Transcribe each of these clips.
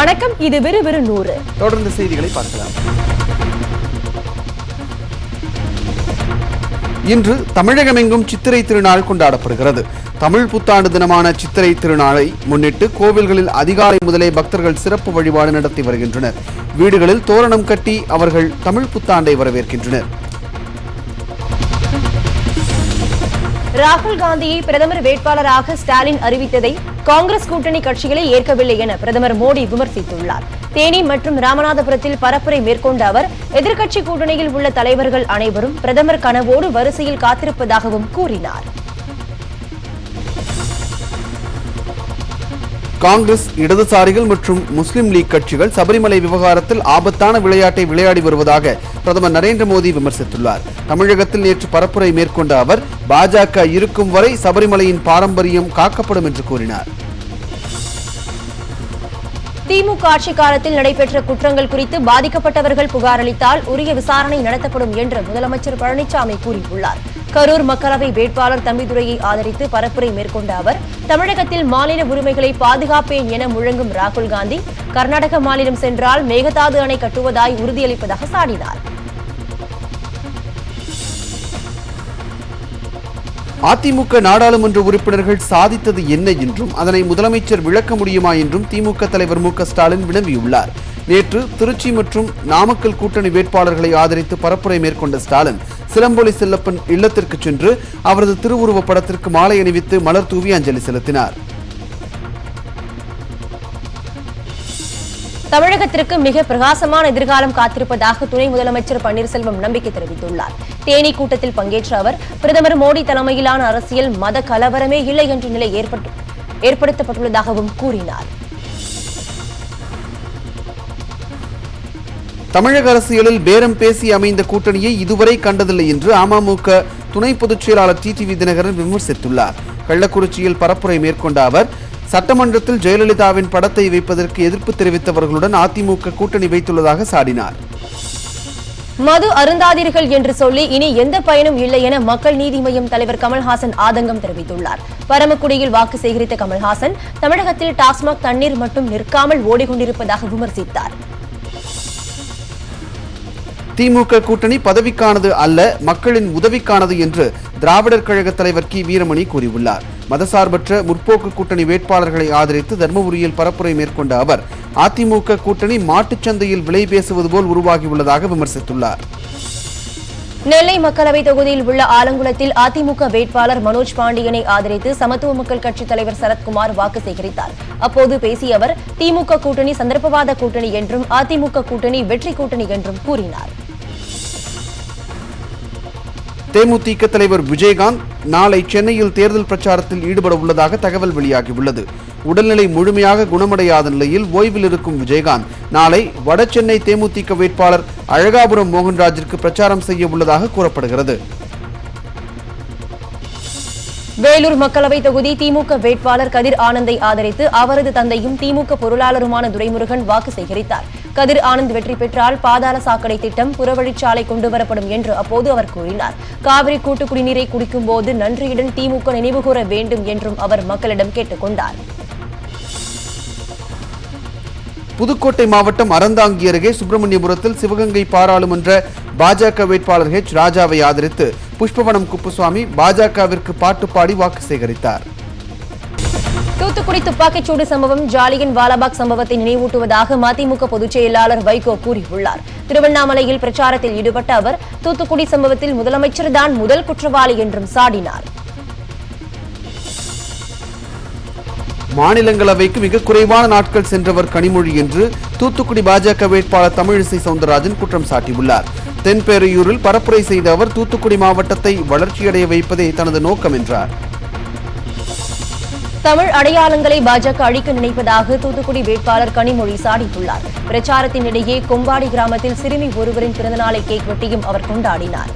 வணக்கம், இது விறுவிறு 100. தொடர்ந்து செய்திகளை பார்க்கலாம். இன்று தமிழகமெங்கும் சித்திரை திருநாள் கொண்டாடப்படுகிறது. தமிழ் புத்தாண்டு தினமான சித்திரை திருநாளை முன்னிட்டு கோவில்களில் அதிகாலை முதலே பக்தர்கள் சிறப்பு வழிபாடு நடத்தி வருகின்றனர். வீடுகளில் தோரணம் கட்டி அவர்கள் தமிழ் புத்தாண்டை வரவேற்கின்றனர். ராகுல் காந்தியை பிரதமர் வேட்பாளராக ஸ்டாலின் அறிவித்ததை காங்கிரஸ் கூட்டணி கட்சிகளே ஏற்கவில்லை என பிரதமர் மோடி விமர்சித்துள்ளார். தேனி மற்றும் ராமநாதபுரத்தில் பரப்புரை மேற்கொண்ட அவர் எதிர்க்கட்சி கூட்டணியில் உள்ள தலைவர்கள் அனைவரும் பிரதமர் கனவோடு வரிசையில் காத்திருப்பதாகவும் கூறினார். காங்கிரஸ், இடதுசாரிகள் மற்றும் முஸ்லிம் லீக் கட்சிகள் சபரிமலை விவகாரத்தில் ஆபத்தான விளையாட்டை விளையாடி வருவதாக பிரதமர் நரேந்திர மோடி விமர்சித்துள்ளார். தமிழகத்தில் நேற்று பரப்புரை மேற்கொண்ட அவர் பாஜக இருக்கும் வரை சபரிமலையின் பாரம்பரியம் காக்கப்படும் என்று கூறினார். திமுக ஆட்சி காலத்தில் நடைபெற்ற குற்றங்கள் குறித்து பாதிக்கப்பட்டவர்கள் புகார் அளித்தால் உரிய விசாரணை நடத்தப்படும் என்று முதலமைச்சர் பழனிசாமி கூறியுள்ளார். கரூர் மக்களவை வேட்பாளர் தம்பிதுரையை ஆதரித்து பரப்புரை மேற்கொண்ட அவர் தமிழகத்தில் மாநில உரிமைகளை பாதுகாப்பேன் என முழங்கும் ராகுல் காந்தி கர்நாடக மாநிலம் சென்றால் மேகதாது அணை கட்டுவதாய் உறுதியளிப்பதாக சாடினார். அதிமுக நாடாளுமன்ற உறுப்பினர்கள் சாதித்தது என்ன என்றும் அதனை முதலமைச்சர் விளக்க முடியுமா என்றும் திமுக தலைவர் மு க ஸ்டாலின் வினவியுள்ளார். நேற்று திருச்சி மற்றும் நாமக்கல் கூட்டணி வேட்பாளர்களை ஆதரித்து பரப்புரை மேற்கொண்ட ஸ்டாலின் சிலம்பொலி செல்லப்பன் இல்லத்திற்கு சென்று அவரது திருவுருவ படத்திற்கு மாலை அணிவித்து மலர் தூவி அஞ்சலி செலுத்தினார். தமிழகத்திற்கு மிக பிரகாசமான எதிர்காலம் காத்திருப்பதாக துணை முதலமைச்சர் பன்னீர்செல்வம் நம்பிக்கை தெரிவித்துள்ளார். தேனி கூட்டத்தில் பங்கேற்ற அவர் பிரதமர் மோடி தலைமையிலான அரசியல் மத கலவரமே இல்லை என்ற நிலை ஏற்படுத்தப்பட்டுள்ளதாகவும் கூறினார். தமிழக அரசியலில் பேரம் பேசி அமைந்த கூட்டணியை இதுவரை கண்டதில்லை என்று அமமுக துணை பொதுச் செயலாளர் டிடிவி தினகரன் விமர்சித்துள்ளார். கள்ளக்குறிச்சியில் பரப்புரை மேற்கொண்ட அவர் சட்டமன்றத்தில் ஜெயலலிதாவின் படத்தை வைப்பதற்கு எதிர்ப்பு தெரிவித்தவர்களுடன் அதிமுக கூட்டணி வைத்துள்ளதாக சாடினார். மது அருந்தாதீர்கள் என்று சொல்லி இனி எந்த பயனும் இல்லை என மக்கள் நீதி மய்யம் தலைவர் கமல்ஹாசன் ஆதங்கம் தெரிவித்துள்ளார். பரமக்குடியில் வாக்கு சேகரித்த கமல்ஹாசன் தமிழகத்தில் டாஸ்மாக் தண்ணீர் மட்டும் நிற்காமல் ஓடிக்கொண்டிருப்பதாக விமர்சித்தார். திமுக கூட்டணி பதவிக்கானது அல்ல, மக்களின் உதவிக்கானது என்று திராவிடர் கழக தலைவர் கி வீரமணி கூறியுள்ளார். மதசார்பற்ற முற்போக்கு கூட்டணி வேட்பாளர்களை ஆதரித்து தர்மபுரியில் பரப்புரை மேற்கொண்ட அவர் அதிமுக கூட்டணி மாட்டுச் சந்தையில் விலை பேசுவது போல் உருவாகியுள்ளதாக விமர்சித்துள்ளார். நெல்லை மக்களவை தொகுதியில் உள்ள ஆலங்குளத்தில் அதிமுக வேட்பாளர் மனோஜ் பாண்டியனை ஆதரித்து சமத்துவ மக்கள் கட்சித் தலைவர் சரத்குமார் வாக்கு சேகரித்தார். அப்போது பேசிய அவர் திமுக கூட்டணி சந்தர்ப்பவாத கூட்டணி என்றும் அதிமுக கூட்டணி வெற்றி கூட்டணி என்றும் கூறினார். தேமுதிக தலைவர் விஜயகாந்த் நாளை சென்னையில் தேர்தல் பிரச்சாரத்தில் ஈடுபட உள்ளதாக தகவல் வெளியாகியுள்ளது. உடல்நிலை முழுமையாக குணமடையாத நிலையில் ஓய்வில் இருக்கும் விஜயகாந்த் நாளை வட சென்னை தேமுதிக வேட்பாளர் அழகாபுரம் மோகன்ராஜிற்கு பிரச்சாரம் செய்ய உள்ளதாக கூறப்படுகிறது. வேலூர் மக்களவை தொகுதி திமுக வேட்பாளர் கதிர் ஆனந்தை ஆதரித்து அவரது தந்தையும் திமுக பொருளாளருமான துரைமுருகன் வாக்கு சேகரித்தார். கதிர் ஆனந்த் வெற்றி பெற்றால் பாதாள சாக்கடை திட்டம், புறவழிச்சாலை கொண்டுவரப்படும் என்று அப்போது அவர் கூறினார். காவிரி கூட்டு குடிநீரை குடிக்கும் போது நன்றியுடன் திமுக நினைவுகூர வேண்டும் என்றும் அவர் மக்களிடம் கேட்டுக் கொண்டார். புதுக்கோட்டை மாவட்டம் அறந்தாங்கி அருகே சுப்பிரமணியபுரத்தில் சிவகங்கை பாராளுமன்ற பாஜக வேட்பாளர் ஹெச் ராஜாவை ஆதரித்து புஷ்பவனம் குப்புசுவாமி பாஜகவிற்கு பாட்டு பாடி வாக்கு சேகரித்தார். தூத்துக்குடி துப்பாக்கிச்சூடு சம்பவம் ஜாலியன் வாலாபாக் சம்பவத்தை நினைவூட்டுவதாக மதிமுக பொதுச் செயலாளர் வைகோ கூறியுள்ளார். திருவண்ணாமலையில் பிரச்சாரத்தில் ஈடுபட்ட அவர் தூத்துக்குடி சம்பவத்தில் முதலமைச்சர் தான் முதல் குற்றவாளி என்றும் சாடினார். மாநிலங்களவைக்கு மிக குறைவான நாட்கள் சென்றவர் கனிமொழி என்று தூத்துக்குடி பாஜக வேட்பாளர் தமிழிசை சவுந்தரராஜன் குற்றம் சாட்டியுள்ளார். தென்பேரையூரில் பரப்புரை செய்த அவர் தூத்துக்குடி மாவட்டத்தை வளர்ச்சியடைய வைப்பதே தனது நோக்கம் என்றார். தமிழ் அடையாளங்களை பாஜக அழிக்க நினைப்பதாக தூத்துக்குடி வேட்பாளர் கனிமொழி சாடியுள்ளார். பிரச்சாரத்தின் இடையே கொம்பாடி கிராமத்தில் சிறுமி ஒருவரின் பிறந்தநாளை கேக் வெட்டியும் அவர் கொண்டாடினார்.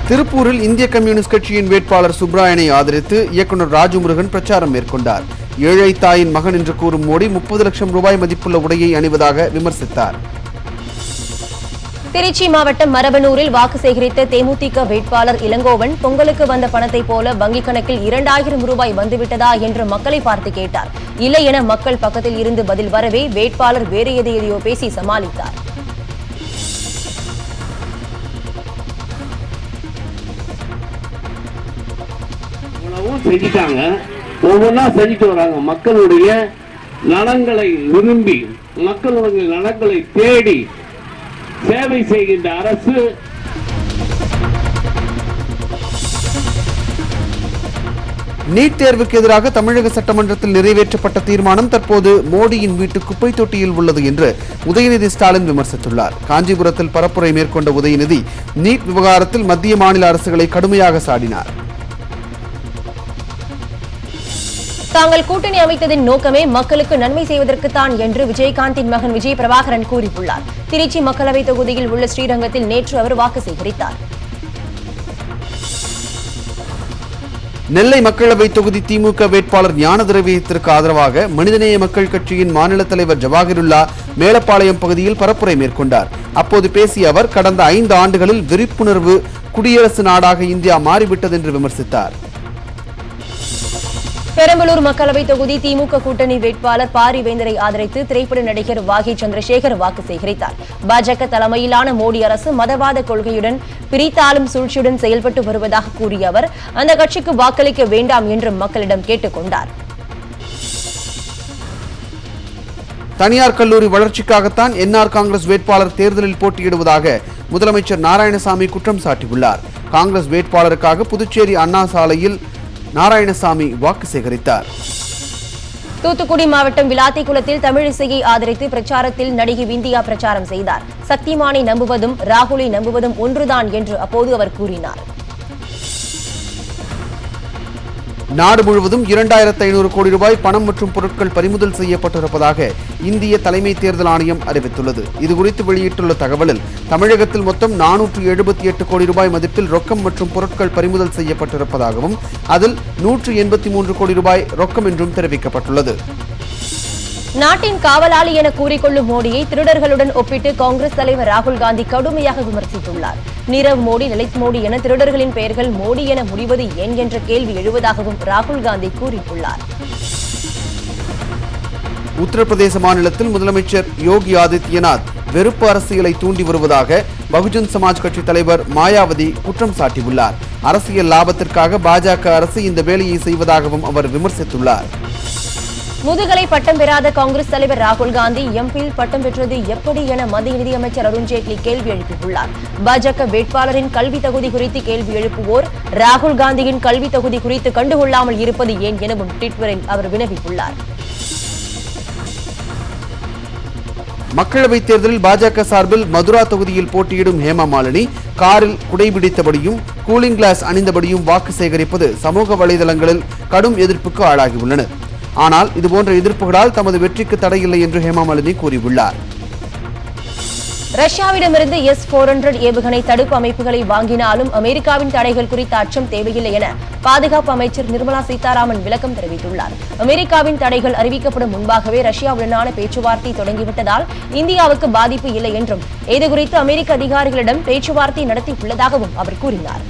திருப்பூரில் இந்திய கம்யூனிஸ்ட் கட்சியின் வேட்பாளர் சுப்ராயனை ஆதரித்து இயக்குநர் ராஜமுருகன் பிரச்சாரம் மேற்கொண்டார். ஏழை தாயின் மகன் என்று கூறும் மோடி 30 லட்சம் ரூபாய் மதிப்புள்ள உடையை அணிவதாக விமர்சித்தார். திருச்சி மாவட்டம் மரபனூரில் வாக்கு சேகரித்த தேமுதிக வேட்பாளர் இளங்கோவன் பொங்கலுக்கு வந்த பணத்தை போல வங்கிக் கணக்கில் 2000 ரூபாய் வந்துவிட்டதா என்று மக்களை பார்த்து கேட்டார். இல்லை என மக்கள் பக்கத்தில் இருந்து பதில் வரவே வேட்பாளர் வேறு எதையோ பேசி சமாளித்தார். செஞ்சிட்டாங்க, ஒவ்வொன்றா செஞ்சுட்டு வராங்க. மக்களுடைய நலன்களை விரும்பி, மக்களுடைய நலன்களை தேடி சேவை செய்கின்ற அரசு. நீட் தேர்வுக்கு எதிராக தமிழக சட்டமன்றத்தில் நிறைவேற்றப்பட்ட தீர்மானம் தற்போது மோடியின் வீட்டு குப்பை தொட்டியில் உள்ளது என்று உதயநிதி ஸ்டாலின் விமர்சித்துள்ளார். காஞ்சிபுரத்தில் பரப்புரை மேற்கொண்ட உதயநிதி நீட் விவகாரத்தில் மத்திய மாநில அரசுகளை கடுமையாக சாடினார். தாங்கள் கூட்டணி அமைத்ததின் நோக்கமே மக்களுக்கு நன்மை செய்வதற்குத்தான் என்று விஜயகாந்தின் மகன் விஜய் பிரபாகரன் கூறியுள்ளார். திருச்சி மக்களவை தொகுதியில் உள்ள ஸ்ரீரங்கத்தில் நேற்று அவர் வாக்கு சேகரித்தார். நெல்லை மக்களவை தொகுதி திமுக வேட்பாளர் ஞான திரவியத்திற்கு ஆதரவாக மனிதநேய மக்கள் கட்சியின் மாநில தலைவர் ஜவாஹிருல்லா மேலப்பாளையம் பகுதியில் பரப்புரை மேற்கொண்டார். அப்போது பேசிய அவர் கடந்த 5 ஆண்டுகளில் விழிப்புணர்வு குடியரசு நாடாக இந்தியா மாறிவிட்டது என்று விமர்சித்தார். பெரம்பலூர் மக்களவை தொகுதி திமுக கூட்டணி வேட்பாளர் பாரிவேந்தரை ஆதரித்து திரைப்பட நடிகர் வாகி சந்திரசேகர் வாக்கு சேகரித்தார். பாஜக தலைமையிலான மோடி அரசு மதவாத கொள்கையுடன் பிரித்தாளும் சூழ்ச்சியுடன் செயல்பட்டு வருவதாக கூறிய அவர் அந்த கட்சிக்கு வாக்களிக்க வேண்டாம் என்று மக்களிடம் கேட்டுக் கொண்டார். தனியார் கல்லூரி வளர்ச்சிக்காகத்தான் என்ஆர் காங்கிரஸ் வேட்பாளர் தேர்தலில் போட்டியிடுவதாக முதலமைச்சர் நாராயணசாமி குற்றம் சாட்டியுள்ளார். காங்கிரஸ் வேட்பாளருக்காக புதுச்சேரி அண்ணா சாலையில் நாராயணசாமி வாக்கு சேகரித்தார். தூத்துக்குடி மாவட்டம் விளாத்திக்குளத்தில் தமிழிசையை ஆதரித்து பிரச்சாரத்தில் நடிகை விந்தியா பிரச்சாரம் செய்தார். சக்திமானை நம்புவதும் ராகுலை நம்புவதும் ஒன்றுதான் என்று அப்போது அவர் கூறினார். நாடு முழுவதும் 2500 கோடி ரூபாய் பணம் மற்றும் பொருட்கள் பறிமுதல் செய்யப்பட்டிருப்பதாக இந்திய தலைமை தேர்தல் ஆணையம் அறிவித்துள்ளது. இதுகுறித்து வெளியிட்டுள்ள தகவலில் தமிழகத்தில் மொத்தம் 478 கோடி ரூபாய் மதிப்பில் ரொக்கம் மற்றும் பொருட்கள் பறிமுதல் செய்யப்பட்டிருப்பதாகவும் அதில் 183 கோடி ரூபாய் ரொக்கம் என்றும் தெரிவிக்கப்பட்டுள்ளது. நாட்டின் காவலாளி என கூறிக்கொள்ளும் மோடியை திருடர்களுடன் ஒப்பிட்டு காங்கிரஸ் தலைவர் ராகுல் காந்தி கடுமையாக விமர்சித்துள்ளார். நீரவ் மோடி, லலித் மோடி என திருடர்களின் பெயர்கள் மோடி என முடிவது ஏன் என்ற கேள்வி எழுவதாகவும் ராகுல் காந்தி கூறியுள்ளார். உத்தரப்பிரதேச மாநிலத்தில் முதலமைச்சர் யோகி ஆதித்யநாத் வெறுப்பு அரசியலை தூண்டி வருவதாக பகுஜன் சமாஜ் கட்சி தலைவர் மாயாவதி குற்றம் சாட்டியுள்ளார். அரசியல் லாபத்திற்காக பாஜக அரசு இந்த வேலையை செய்வதாகவும் அவர் விமர்சித்துள்ளார். முதுகலை பட்டம் பெறாத காங்கிரஸ் தலைவர் ராகுல் காந்தி எம்பியில் பட்டம் பெற்றது எப்படி என மத்திய நிதியமைச்சர் அருண்ஜேட்லி கேள்வி எழுப்பியுள்ளார். பாஜக வேட்பாளரின் கல்வி தகுதி குறித்து கேள்வி எழுப்புவோர் ராகுல் காந்தியின் கல்வி தகுதி குறித்து கண்டுகொள்ளாமல் இருப்பது ஏன் எனவும் ட்விட்டரில் அவர் வினவியுள்ளார். மக்களவைத் தேர்தலில் பாஜக சார்பில் மதுரா தொகுதியில் போட்டியிடும் ஹேமா மாலினி காரில் குடைபிடித்தபடியும் கூலிங் கிளாஸ் அணிந்தபடியும் வாக்கு சேகரிப்பது சமூக வலைதளங்களில் கடும் எதிர்ப்புக்கு ஆளாகியுள்ளனர். ஆனால் இதுபோன்ற எதிர்ப்புகளால் தமது வெற்றிக்கு தடையில்லை என்று ஹேமா மாலினி கூறியுள்ளார். ரஷ்யாவிடமிருந்து S-400 ஏவுகணை தடுப்பு அமைப்புகளை வாங்கினாலும் அமெரிக்காவின் தடைகள் குறித்த அச்சம் தேவையில்லை என பாதுகாப்பு அமைச்சர் நிர்மலா சீதாராமன் விளக்கம் தெரிவித்துள்ளார். அமெரிக்காவின் தடைகள் அறிவிக்கப்படும் முன்பாகவே ரஷ்யாவுடனான பேச்சுவார்த்தை தொடங்கிவிட்டதால் இந்தியாவுக்கு பாதிப்பு இல்லை என்றும் இதுகுறித்து அமெரிக்க அதிகாரிகளிடம் பேச்சுவார்த்தை நடத்தியுள்ளதாகவும் அவர் கூறினார்.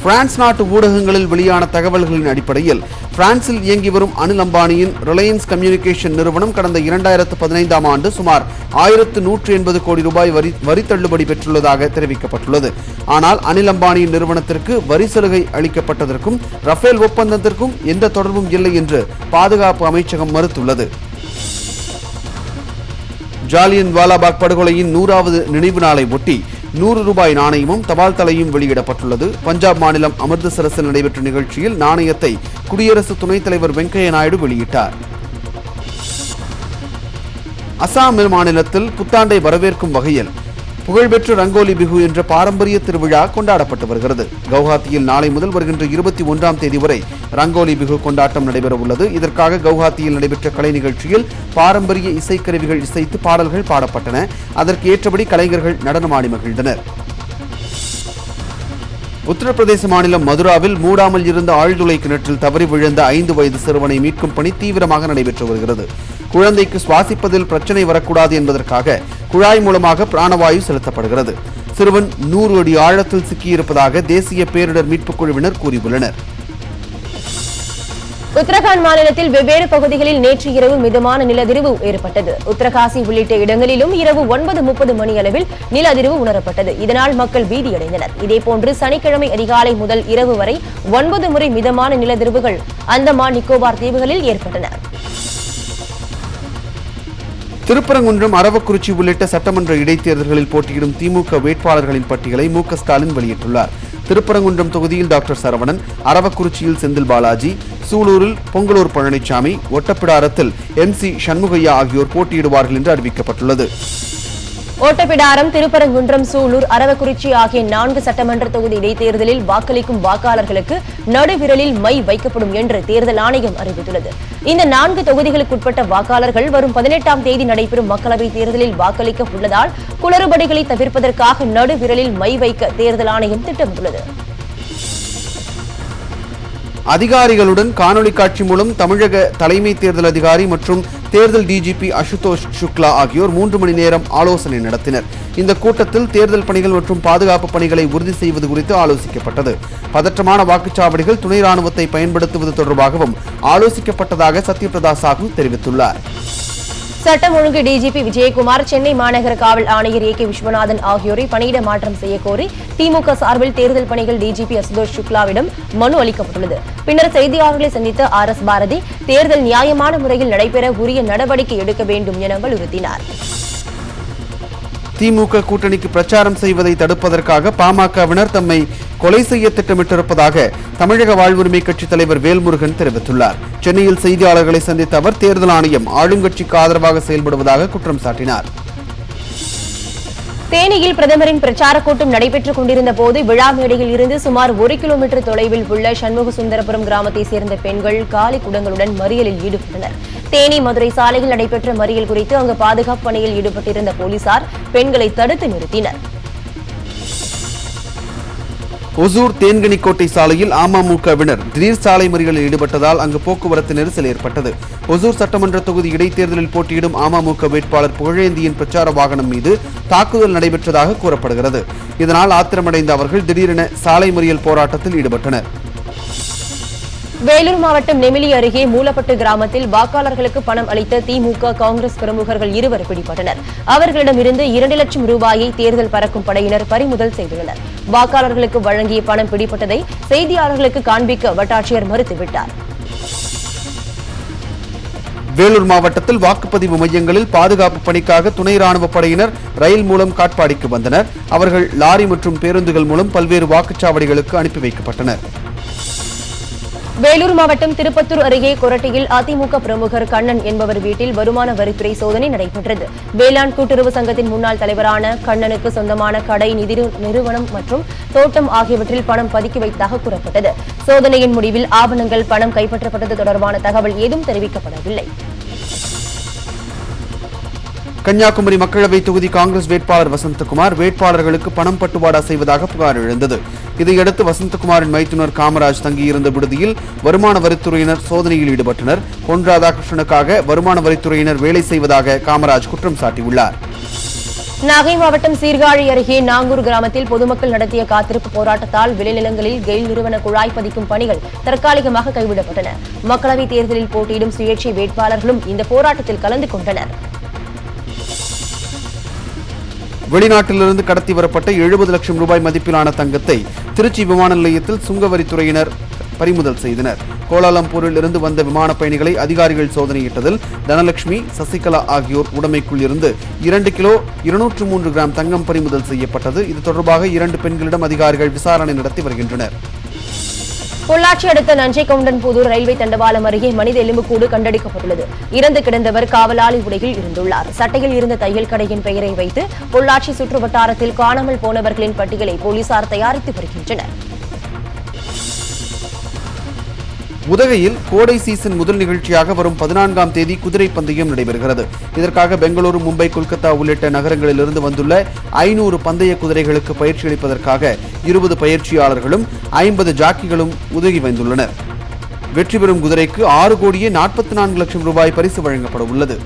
பிரான்ஸ் நாட்டு ஊடகங்களில் வெளியான தகவல்களின் அடிப்படையில் பிரான்சில் இயங்கி வரும் அனில் அம்பானியின் ரிலையன்ஸ் கம்யூனிகேஷன் நிறுவனம் கடந்த 2015ஆம் ஆண்டு சுமார் 1180 கோடி ரூபாய் வரி தள்ளுபடி பெற்றுள்ளதாக தெரிவிக்கப்பட்டுள்ளது. ஆனால் அனில் அம்பானியின் நிறுவனத்திற்கு வரி சலுகை அளிக்கப்பட்டதற்கும் ரஃபேல் ஒப்பந்தத்திற்கும் எந்த தொடர்பும் இல்லை என்று பாதுகாப்பு அமைச்சகம் மறுத்துள்ளது. ஜாலியன் வாலாபாக் படுகொலையின் 100வது நினைவு நாளை ஒட்டி 100 ரூபாய் நாணயமும் தபால் தலையும் வெளியிடப்பட்டுள்ளது. பஞ்சாப் மாநிலம் அமிர்தசரஸில் நடைபெற்ற நிகழ்ச்சியில் நாணயத்தை குடியரசு துணைத் தலைவர் வெங்கையா நாயுடு வெளியிட்டார். அசாம் மாநிலத்தில் புத்தாண்டை வரவேற்கும் வகையில் புகழ்பெற்ற ரங்கோலி பிகு என்ற பாரம்பரிய திருவிழா கொண்டாடப்பட்டு வருகிறது. கவுஹாத்தியில் நாளை முதல் வருகின்ற 21ஆம் தேதி வரை ரங்கோலி பிகு கொண்டாட்டம் நடைபெற உள்ளது. இதற்காக கவுஹாத்தியில் நடைபெற்ற கலை நிகழ்ச்சியில் பாரம்பரிய இசைக்கருவிகள் இசைத்து பாடல்கள் பாடப்பட்டன. அதற்கு ஏற்றபடி கலைஞர்கள் நடனமாடி மகிழ்ந்தனர். உத்தரப்பிரதேச மாநிலம் மதுராவில் மூடாமல் இருந்த ஆழ்துளை கிணற்றில் தவறி விழுந்த 5 வயது சிறுவனை மீட்கும் பணி தீவிரமாக நடைபெற்று வருகிறது. குழந்தைக்கு சுவாசிப்பதில் பிரச்சனை வரக்கூடாது என்பதற்காக குழாய் மூலமாக பிராணவாயு செலுத்தப்படுகிறது. சிறுவன் 100 அடி ஆழத்தில் சிக்கியிருப்பதாக தேசிய பேரிடர் மீட்புக் குழுவினர் கூறியுள்ளனர். உத்தரகாண்ட் மாநிலத்தில் வெவ்வேறு பகுதிகளில் நேற்று இரவு மிதமான நிலதிர்வு ஏற்பட்டது. உத்தரகாசி உள்ளிட்ட இடங்களிலும் இரவு 9:30 மணி அளவில் நிலதிர்வு உணரப்பட்டது. இதனால் மக்கள் பீதியடைந்தனர். இதேபோன்று சனிக்கிழமை அதிகாலை முதல் இரவு வரை 9 முறை மிதமான நிலதிர்வுகள் அந்தமான் நிக்கோபார் தீவுகளில் ஏற்பட்டன. திருப்பரங்குன்றம், அரவக்குறிச்சி உள்ளிட்ட சட்டமன்ற இடைத்தேர்தல்களில் போட்டியிடும் திமுக வேட்பாளர்களின் பட்டியலை மு.க. ஸ்டாலின் வெளியிட்டுள்ளார். திருப்பரங்குன்றம் தொகுதியில் டாக்டர் சரவணன், அரவக்குறிச்சியில் செந்தில் பாலாஜி, சூலூரில் பொங்கலூர் பழனிசாமி, ஒட்டப்பிடாரத்தில் MC சண்முகையா ஆகியோர் போட்டியிடுவார்கள் என்று அறிவிக்கப்பட்டுள்ளது. ஓட்டப்பிடாரம், திருப்பரங்குன்றம், சூலூர், அரவக்குறிச்சி ஆகிய 4 சட்டமன்ற தொகுதி இடைத்தேர்தலில் வாக்களிக்கும் வாக்காளர்களுக்கு நடுவிரலில் மை வைக்கப்படும் என்று தேர்தல் ஆணையம் அறிவித்துள்ளது. இந்த 4 தொகுதிகளுக்குட்பட்ட வாக்காளர்கள் வரும் 18ஆம் தேதி நடைபெறும் மக்களவைத் தேர்தலில் வாக்களிக்க உள்ளதால் குளறுபடிகளை தவிர்ப்பதற்காக நடுவிரலில் மை வைக்க தேர்தல் ஆணையம் திட்டமிட்டுள்ளது. அதிகாரிகளுடன் காணொலி காட்சி மூலம் தமிழக தலைமை தேர்தல் அதிகாரி மற்றும் தேர்தல் DGP அசுதோஷ் சுக்லா ஆகியோர் 3 மணி நேரம் ஆலோசனை நடத்தினர். இந்த கூட்டத்தில் தேர்தல் பணிகள் மற்றும் பாதுகாப்பு பணிகளை உறுதி செய்வது குறித்து ஆலோசிக்கப்பட்டது. பதற்றமான வாக்குச்சாவடிகள், துணை ராணுவத்தை பயன்படுத்துவது தொடர்பாகவும் ஆலோசிக்கப்பட்டதாக சத்யபிரதா சாஹூ தெரிவித்துள்ளார். சட்டம் ஒழுங்கு DGP விஜயகுமார், சென்னை மாநகர காவல் ஆணையர் AK விஸ்வநாதன் ஆகியோரை பணியிட மாற்றம் செய்யக்கோரி திமுக சார்பில் தேர்தல் பணிகள் DGP அசுதோஷ் சுக்லாவிடம் மனு அளிக்கப்பட்டுள்ளது. பின்னர் செய்தியாளர்களை சந்தித்த RS பாரதி, தேர்தல் நியாயமான முறையில் நடைபெற உரிய நடவடிக்கை எடுக்க வேண்டும் என வலியுறுத்தினார். திமுக கூட்டணிக்கு பிரச்சாரம் செய்வதை தடுப்பதற்காக பாமகவினர் தம்மை கொலை செய்ய திட்டமிட்டிருப்பதாக தமிழக வாழ்வுரிமை கட்சித் தலைவர் வேல்முருகன் தெரிவித்துள்ளார். சென்னையில் செய்தியாளர்களை சந்தித்த அவர் தேர்தல் ஆணையம் ஆளுங்கட்சிக்கு ஆதரவாக செயல்படுவதாக குற்றம் சாட்டினார். தேனியில் பிரதமரின் பிரச்சார கூட்டம் நடைபெற்றுக் கொண்டிருந்த போது விழா மேடையில் இருந்து சுமார் 1 கிலோமீட்டர் தொலைவில் உள்ள சண்முக சுந்தரபுரம் கிராமத்தை சேர்ந்த பெண்கள் காலி குடங்களுடன் மறியலில் ஈடுபட்டனர். தேனி மதுரை சாலையில் நடைபெற்ற மறியல் குறித்து அங்கு பாதுகாப்பு பணியில் ஈடுபட்டிருந்த போலீசார் பெண்களை தடுத்து நிறுத்தினர். ஒசூர் தேன்கனிக்கோட்டை சாலையில் அமமுகவினர் திடீர் சாலை மறியலில் ஈடுபட்டதால் அங்கு போக்குவரத்து நெரிசல் ஏற்பட்டது. ஒசூர் சட்டமன்ற தொகுதி இடைத்தேர்தலில் போட்டியிடும் அமமுக வேட்பாளர் புகழேந்தியின் பிரச்சார வாகனம் மீது தாக்குதல் நடைபெற்றதாக கூறப்படுகிறது. இதனால் ஆத்திரமடைந்த அவர்கள் திடீரென சாலை மறியல் போராட்டத்தில் ஈடுபட்டனர். வேலூர் மாவட்டம் நெமிலி அருகே மூலப்பட்டு கிராமத்தில் வாக்காளர்களுக்கு பணம் அளித்த திமுக, காங்கிரஸ் பிரமுகர்கள் 2 பிடிபட்டனர். அவர்களிடமிருந்து 2 லட்சம் ரூபாயை தேர்தல் பறக்கும் படையினர் பறிமுதல் செய்துள்ளனர். வாக்காளர்களுக்கு வழங்கிய பணம் பிடிப்பட்டதை செய்தியாளர்களுக்கு காண்பிக்க வட்டாட்சியர் மறுத்துவிட்டார். வேலூர் மாவட்டத்தில் வாக்குப்பதிவு மையங்களில் பாதுகாப்பு பணிக்காக துணை ராணுவ படையினர் ரயில் மூலம் காட்பாடிக்கு வந்தனர். அவர்கள் லாரி மற்றும் பேருந்துகள் மூலம் பல்வேறு வாக்குச்சாவடிகளுக்கு அனுப்பி வைக்கப்பட்டனர். வேலூர் மாவட்டம் திருப்பத்தூர் அருகே கொரட்டியில் அதிமுக பிரமுகர் கண்ணன் என்பவர் வீட்டில் வருமான வரித்துறை சோதனை நடைபெற்றது. வேளாண் கூட்டுறவு சங்கத்தின் முன்னாள் தலைவரான கண்ணனுக்கு சொந்தமான கடை, நிதி நிறுவனம் மற்றும் தோட்டம் ஆகியவற்றில் பணம் பதுக்கி வைத்ததாக கூறப்பட்டது. சோதனையின் முடிவில் ஆவணங்கள், பணம் கைப்பற்றப்பட்டது தொடர்பான தகவல் ஏதும் தெரிவிக்கப்படவில்லை. கன்னியாகுமரி மக்களவை தொகுதி காங்கிரஸ் வேட்பாளர் வசந்தகுமார் வேட்பாளர்களுக்கு பணம் பட்டுவாடா செய்வதாக புகார் எழுந்தது. இதையடுத்து வசந்தகுமாரின் மைத்துனர் காமராஜ் தங்கியிருந்த விடுதியில் வருமான வரித்துறையினர் சோதனையில் ஈடுபட்டனர். பொன் ராதாகிருஷ்ணனுக்காக வருமான வரித்துறையினர் வேலை செய்வதாக காமராஜ் குற்றம் சாட்டியுள்ளார். நாகை மாவட்டம் சீர்காழி அருகே நாங்கூர் கிராமத்தில் பொதுமக்கள் நடத்திய காத்திருப்பு போராட்டத்தால் விளைநிலங்களில் கெயில் நிறுவன குழாய் பதிக்கும் பணிகள் தற்காலிகமாக கைவிடப்பட்டன. மக்களவைத் தேர்தலில் போட்டியிடும் சுயேட்சை வேட்பாளர்களும் இந்த போராட்டத்தில் கலந்து கொண்டனர். வெளிநாட்டிலிருந்து கடத்தி வரப்பட்ட 70 லட்சம் ரூபாய் மதிப்பிலான தங்கத்தை திருச்சி விமான நிலையத்தில் சுங்கவரித்துறையினர் பறிமுதல் செய்தனர். கோலாலம்பூரில் இருந்து வந்த விமான பயணிகளை அதிகாரிகள் சோதனையிட்டதில் தனலட்சுமி, சசிகலா ஆகியோர் உடைமைக்குள் இருந்து 2 கிலோ 203 கிராம் தங்கம் பறிமுதல் செய்யப்பட்டது. இது தொடர்பாக 2 பெண்களிடம் அதிகாரிகள் விசாரணை நடத்தி வருகின்றனர். பொள்ளாச்சி அடுத்த நஞ்சைகவுண்டன்புதூர் ரயில்வே தண்டவாளம் அருகே மனித எலும்புக்கூடு கண்டெடுக்கப்பட்டுள்ளது. இறந்து கிடந்தவர் காவலாளி உடையில் இருந்துள்ளார். சட்டையில் இருந்த தையல் கடையின் பெயரை வைத்து பொள்ளாச்சி சுற்று வட்டாரத்தில் காணாமல் போனவர்களின் பட்டியலை போலீசார் தயாரித்து வருகின்றனர். உதகையில் கோடை சீசன் முதல் நிகழ்ச்சியாக வரும் 14ஆம் தேதி குதிரை பந்தயம் நடைபெறுகிறது. இதற்காக பெங்களூரு, மும்பை, கொல்கத்தா உள்ளிட்ட நகரங்களிலிருந்து வந்துள்ள 500 பந்தய குதிரைகளுக்கு பயிற்சி அளிப்பதற்காக 20 பயிற்சியாளர்களும் 50 ஜாக்கிகளும் உதவி வந்துள்ளனர். வெற்றி பெறும் குதிரைக்கு 6 கோடியே 44 லட்சம் ரூபாய் பரிசு வழங்கப்பட உள்ளது.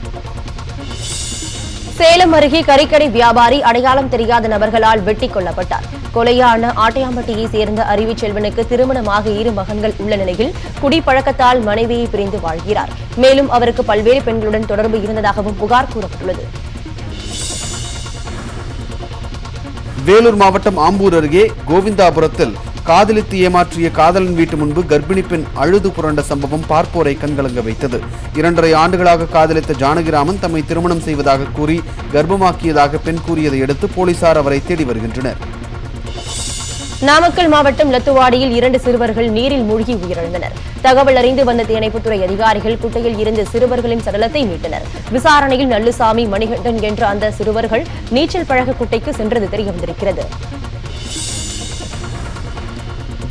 சேலம் அருகே கறிக்கடை வியாபாரி அடையாளம் தெரியாத நபர்களால் வெட்டிக் கொல்லப்பட்டார். கொலையான ஆட்டையாம்பட்டியை சேர்ந்த அறிவுச்செல்வனுக்கு திருமணமாக 2 மகன்கள் உள்ள நிலையில் குடிப்பழக்கத்தால் மனைவியை பிரிந்து வாழ்கிறார். மேலும் அவருக்கு பல்வேறு பெண்களுடன் தொடர்பு இருந்ததாகவும் புகார் கூறப்பட்டுள்ளது. வேலூர் மாவட்டம் ஆம்பூர் அருகே கோவிந்தாபுரத்தில் காதலித்து ஏமாற்றிய காதலன் வீட்டு முன்பு கர்ப்பிணி பெண் அழுது புரண்ட சம்பவம் பார்ப்போரை கண்கலங்க வைத்தது. 2.5 ஆண்டுகளாக காதலித்த ஜானகிராமன் தம்மை திருமணம் செய்வதாக கூறி கர்ப்பமாக்கியதாக பெண் கூறியதை அடுத்து போலீசார் அவரை தேடி வருகின்றனர். நாமக்கல் மாவட்டம் லத்துவாடியில் 2 சிறுவர்கள் நீரில் மூழ்கி உயிரிழந்தனர். தகவல் அறிந்து வந்த தீயணைப்புத்துறை அதிகாரிகள் குட்டையில் இருந்து சிறுவர்களின் சடலத்தை மீட்டனர். விசாரணையில் நல்லுசாமி, மணிகண்டன் என்ற அந்த சிறுவர்கள் நீச்சல் பழக குட்டைக்கு சென்றது தெரியவந்திருக்கிறது.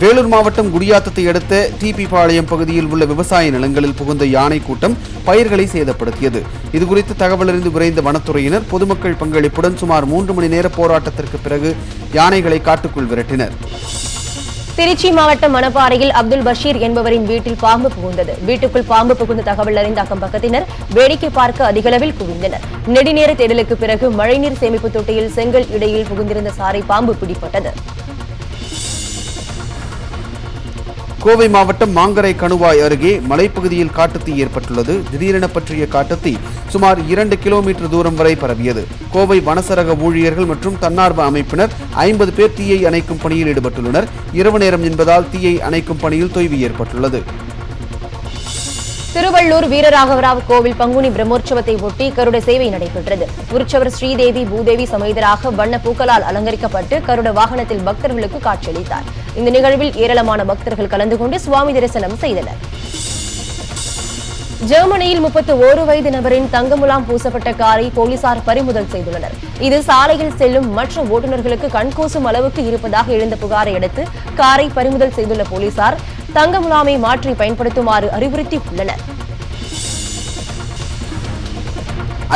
வேலூர் மாவட்டம் குடியாத்தத்தை அடுத்த டிபி பாளையம் பகுதியில் உள்ள விவசாய நிலங்களில் புகுந்த யானை கூட்டம் பயிர்களை சேதப்படுத்தியது. இதுகுறித்து தகவல் அறிந்து விரைந்த வனத்துறையினர் பொதுமக்கள் பங்களிப்புடன் சுமார் 3 மணி நேர போராட்டத்திற்கு பிறகு யானைகளை காட்டுக்குள் விரட்டினர். திருச்சி மாவட்டம் மணப்பாறையில் அப்துல் பஷீர் என்பவரின் வீட்டில் பாம்பு புகுந்தது. வீட்டுக்குள் பாம்பு புகுந்த தகவல் அறிந்த அக்கம் பக்கத்தினர் வேடிக்கை பார்க்க அதிகளவில் குவிந்தனர். நெடுநேர தேடலுக்கு பிறகு மழைநீர் சேமிப்பு தொட்டியில் செங்கல் இடையில் புகுந்திருந்த சாரை பாம்பு பிடிபட்டது. கோவை மாவட்டம் மாங்கரை கணுவாய் அருகே மலைப்பகுதியில் காட்டுத்தீ ஏற்பட்டுள்ளது. திடீரென பற்றிய காட்டுத்தீ சுமார் 2 கிலோமீட்டர் தூரம் வரை பரவியது. கோவை வனசரக ஊழியர்கள் மற்றும் தன்னார்வ அமைப்பினர் 50 பேர் தீயை அணைக்கும் பணியில் ஈடுபட்டுள்ளனர். இரவு நேரம் என்பதால் தீயை அணைக்கும் பணியில் தொய்வு ஏற்பட்டுள்ளது. திருவள்ளூர் வீரராகவராவ் கோவில் பங்குனி பிரம்மோற்சவத்தை ஒட்டி கருட சேவை நடைபெற்றது. உற்சவர் ஸ்ரீதேவி பூதேவி சமேதராக வண்ண பூக்களால் அலங்கரிக்கப்பட்டு கருட வாகனத்தில் பக்தர்களுக்கு காட்சியளித்தார். இந்த நிகழ்வில் ஏராளமான பக்தர்கள் கலந்து கொண்டு சுவாமி தரிசனம் செய்தனர். ஜெர்மனியில் 31 வயது நபரின் தங்க முலாம் பூசப்பட்ட காரை போலீசார் பறிமுதல் செய்துள்ளனர். இது சாலையில் செல்லும் மற்ற ஓட்டுநர்களுக்கு கண்கூசும் அளவுக்கு இருப்பதாக எழுந்த புகாரை அடுத்து காரை பறிமுதல் செய்துள்ள போலீசார் தங்க முலாமை மாற்றி பயன்படுத்துமாறு அறிவுறுத்தியுள்ளனர்.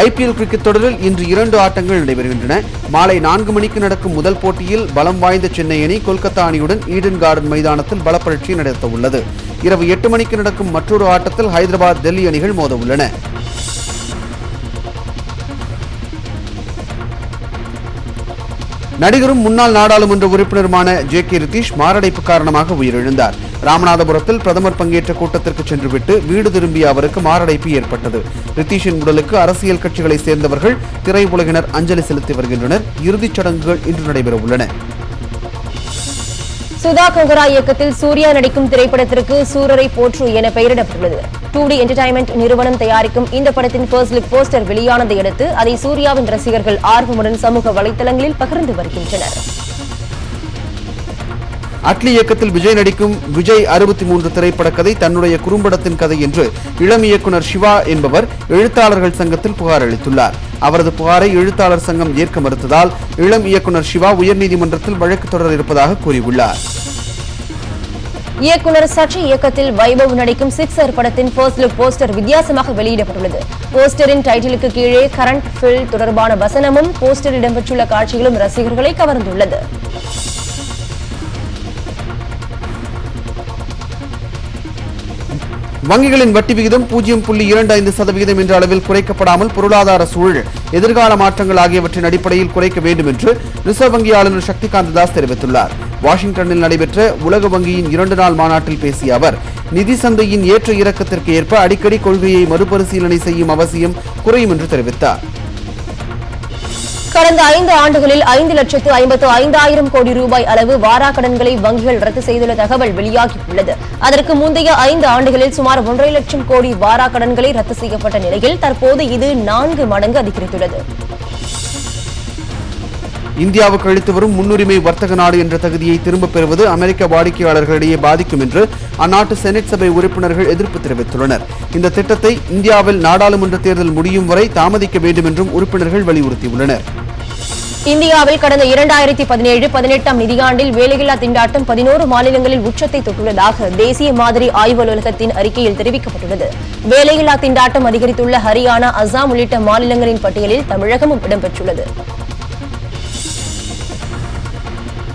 ஐபிஎல் கிரிக்கெட் தொடரில் இன்று 2 ஆட்டங்கள் நடைபெறுகின்றன. மாலை 4 மணிக்கு நடக்கும் முதல் போட்டியில் பலம் வாய்ந்த சென்னை அணி கொல்கத்தா அணியுடன் ஈடன் கார்டன் மைதானத்தில் பலப்பரட்சி நடத்த உள்ளது. இரவு 8 மணிக்கு நடக்கும் மற்றொரு ஆட்டத்தில் ஹைதராபாத், டெல்லி அணிகள் மோத உள்ளன. நடிகரும் முன்னாள் நாடாளுமன்ற உறுப்பினருமான ஜே.கே. ரித்தீஷ் மாரடைப்பு காரணமாக உயிரிழந்தார். ராமநாதபுரத்தில் பிரதமர் பங்கேற்ற கூட்டத்திற்கு சென்றுவிட்டு வீடு திரும்பிய அவருக்கு மாரடைப்பு ஏற்பட்டது. ரித்தீஷின் உடலுக்கு அரசியல் கட்சிகளை சேர்ந்தவர்கள், திரையுலகினர் அஞ்சலி செலுத்தி வருகின்றனர். இறுதிச் சடங்குகள் இன்று நடைபெற உள்ளன. சுதா கொங்கரா இயக்கத்தில் சூர்யா நடிக்கும் திரைப்படத்திற்கு சூரரை போற்று என பெயரிடப்பட்டுள்ளது. 2D என்டர்டைன்மெண்ட் நிறுவனம் தயாரிக்கும் இந்த படத்தின் ஃபர்ஸ்ட் லுக் போஸ்டர் வெளியானதை அடுத்து அதை சூர்யாவின் ரசிகர்கள் ஆர்வமுடன் சமூக வலைதளங்களில் பகிர்ந்து வருகின்றனர். அட்லி இயக்கத்தில் விஜய் நடிக்கும் விஜய் 63 திரைப்பட கதை தன்னுடைய குறும்படத்தின் கதை என்று இளம் இயக்குனர் சிவா என்பவர் எழுத்தாளர்கள் சங்கத்தில் புகார் அளித்துள்ளார். அவரது புகாரை எழுத்தாளர் சங்கம் ஏற்க மறுத்ததால் இளம் இயக்குனர் சிவா உயர்நீதிமன்றத்தில் வழக்கு தொடர இருப்பதாக கூறியுள்ளார். இயக்குனர் சச்சி இயக்கத்தில் வைபவ் நடிக்கும் சிக்ஸர் படத்தின் ஃபர்ஸ்ட் லுக் போஸ்டர் வித்தியாசமாக வெளியிடப்பட்டுள்ளது. போஸ்டரின் டைட்டிலுக்கு கீழே கரண்ட் ஃபில் தொடர்பான வசனமும் போஸ்டரில் இடம்பெற்றுள்ள காட்சிகளும் ரசிகர்களை கவர்ந்துள்ளது. வங்கிகளின் வட்டி விகிதம் 0.25% என்ற அளவில் குறைக்கப்படாமல் பொருளாதார சூழல், எதிர்கால மாற்றங்கள் ஆகியவற்றின் அடிப்படையில் குறைக்க வேண்டும் என்று ரிசர்வ் வங்கி ஆளுநர் சக்திகாந்த தாஸ் தெரிவித்துள்ளார். வாஷிங்டனில் நடைபெற்ற உலக வங்கியின் 2 நாள் மாநாட்டில் பேசிய அவர், நிதி சந்தையின் ஏற்ற இறக்கத்திற்கு ஏற்ப அடிக்கடி கொள்கையை மறுபரிசீலனை செய்யும் அவசியம் குறையும் என்று தெரிவித்தார். கடந்த 5 ஆண்டுகளில் 5,55,000 கோடி ரூபாய் அளவு வாராக்கடன்களை வங்கிகள் ரத்து செய்துள்ள தகவல் வெளியாகியுள்ளது. அதற்கு முந்தைய 5 ஆண்டுகளில் சுமார் 1.5 லட்சம் கோடி வாராக்கடன்களை ரத்து செய்யப்பட்ட நிலையில் தற்போது இது 4 மடங்கு அதிகரித்துள்ளது. இந்தியாவுக்கு அளித்து வரும் முன்னுரிமை வர்த்தக நாடு என்ற தகுதியை திரும்பப் பெறுவது அமெரிக்க வாடிக்கையாளர்களிடையே பாதிக்கும் என்று அந்நாட்டு செனட் சபை உறுப்பினர்கள் எதிர்ப்பு தெரிவித்துள்ளனர். இந்த திட்டத்தை இந்தியாவில் நாடாளுமன்ற தேர்தல் முடியும் வரை தாமதிக்க வேண்டும் என்றும் உறுப்பினர்கள் வலியுறுத்தியுள்ளனர். இந்தியாவில் கடந்த 2017-18 நிதியாண்டில் வேலையில்லா திண்டாட்டம் 11 மாநிலங்களில் உச்சத்தை தொட்டுள்ளதாக தேசிய மாதிரி ஆய்வு அலுவலகத்தின் அறிக்கையில் தெரிவிக்கப்பட்டுள்ளது. வேலையில்லா திண்டாட்டம் அதிகரித்துள்ள ஹரியானா, அசாம் உள்ளிட்ட மாநிலங்களின் பட்டியலில் தமிழகமும் இடம்பெற்றுள்ளது.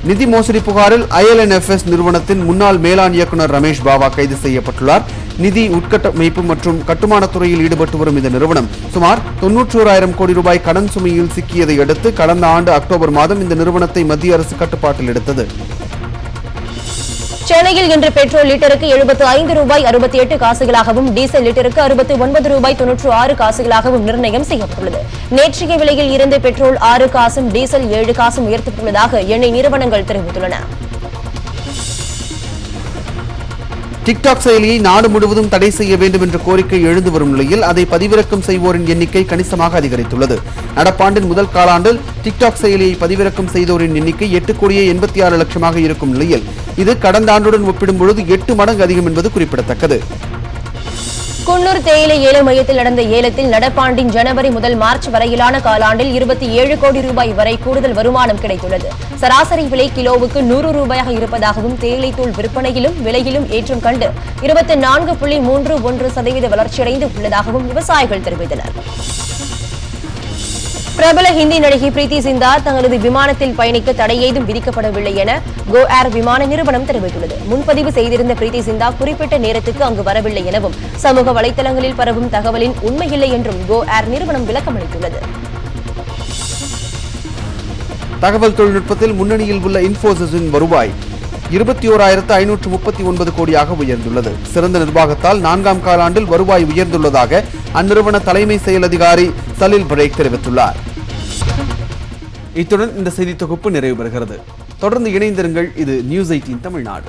நிதி மோசடி புகாரில் ILNFS நிறுவனத்தின் முன்னாள் மேலாண் இயக்குநர் ரமேஷ் பாவா கைது செய்யப்பட்டுள்ளார். நிதி உட்கட்டமைப்பு மற்றும் கட்டுமானத் துறையில் ஈடுபட்டு வரும் இந்த நிறுவனம் சுமார் 91,000 கோடி ரூபாய் கடன் சுமையில் சிக்கியதை அடுத்து கடந்த ஆண்டு அக்டோபர் மாதம் இந்த நிறுவனத்தை மத்திய அரசு கட்டுப்பாட்டில் எடுத்தது. சென்னையில் இன்று பெட்ரோல் லிட்டருக்கு 75 ரூபாய் 68 காசுகளாகவும் டீசல் லிட்டருக்கு 69 ரூபாய் 96 காசுகளாகவும் நிர்ணயம் செய்யப்பட்டுள்ளது. நேற்றைய விலையில் இருந்து பெட்ரோல் 6 காசும் டீசல் 7 காசும் உயர்த்தப்பட்டுள்ளதாக எண்ணெய் நிறுவனங்கள் தெரிவித்துள்ளன. டிக்டாக் செயலியை நாடு முழுவதும் தடை செய்ய வேண்டும் என்ற கோரிக்கை எழுந்து வரும் நிலையில் அதை பதிவிறக்கம் செய்வோரின் எண்ணிக்கை கணிசமாக அதிகரித்துள்ளது. நடப்பாண்டின் முதல் காலாண்டில் டிக்டாக் செயலியை பதிவிறக்கம் செய்தோரின் எண்ணிக்கை 8,86 லட்சமாக இருக்கும் நிலையில் இது கடந்த ஆண்டுடன் ஒப்பிடும்பொழுது 8 மடங்கு அதிகம் என்பது குறிப்பிடத்தக்கது. குன்னூர் தேயிலை ஏல மையத்தில் நடந்த ஏலத்தில் நடப்பாண்டின் ஜனவரி முதல் மார்ச் வரையிலான காலாண்டில் 27 கோடி ரூபாய் வரை கூடுதல் வருமானம் கிடைத்துள்ளது. சராசரி விலை கிலோவுக்கு 100 ரூபாயாக இருப்பதாகவும் தேயிலை தூள் விற்பனையிலும் விலையிலும் ஏற்றம் கண்டு 24.31% வளர்ச்சியடைந்து உள்ளதாகவும் விவசாயிகள் தெரிவித்தனர். பிரபல ஹிந்தி நடிகை பிரீத்தி சிந்தா தங்களது விமானத்தில் பயணிக்க தடை ஏதும் விதிக்கப்படவில்லை என கோ ஏர் விமான நிறுவனம் தெரிவித்துள்ளது. முன்பதிவு செய்திருந்த பிரீத்தி சிந்தா குறிப்பிட்ட நேரத்துக்கு அங்கு வரவில்லை எனவும் சமூக வலைதளங்களில் பரவும் தகவலின் உண்மையில்லை என்றும் கோ ஏர் நிறுவனம் விளக்கமளித்துள்ளது. தகவல் தொழில்நுட்பத்தில் முன்னணியில் உள்ள இன்ஃபோசிஸின் வருவாய் 21,539 கோடியாக உயர்ந்துள்ளது. சிறந்த நிர்வாகத்தால் 4ஆம் காலாண்டில் வருவாய் உயர்ந்துள்ளதாக அந்நிறுவன தலைமை செயல் அதிகாரி சலில் பிரேக் தெரிவித்துள்ளார். இத்துடன் இந்த செய்தி தொகுப்பு நிறைவு பெறுகிறது. தொடர்ந்து இணைந்திருங்கள். இது நியூஸ் 18 தமிழ்நாடு.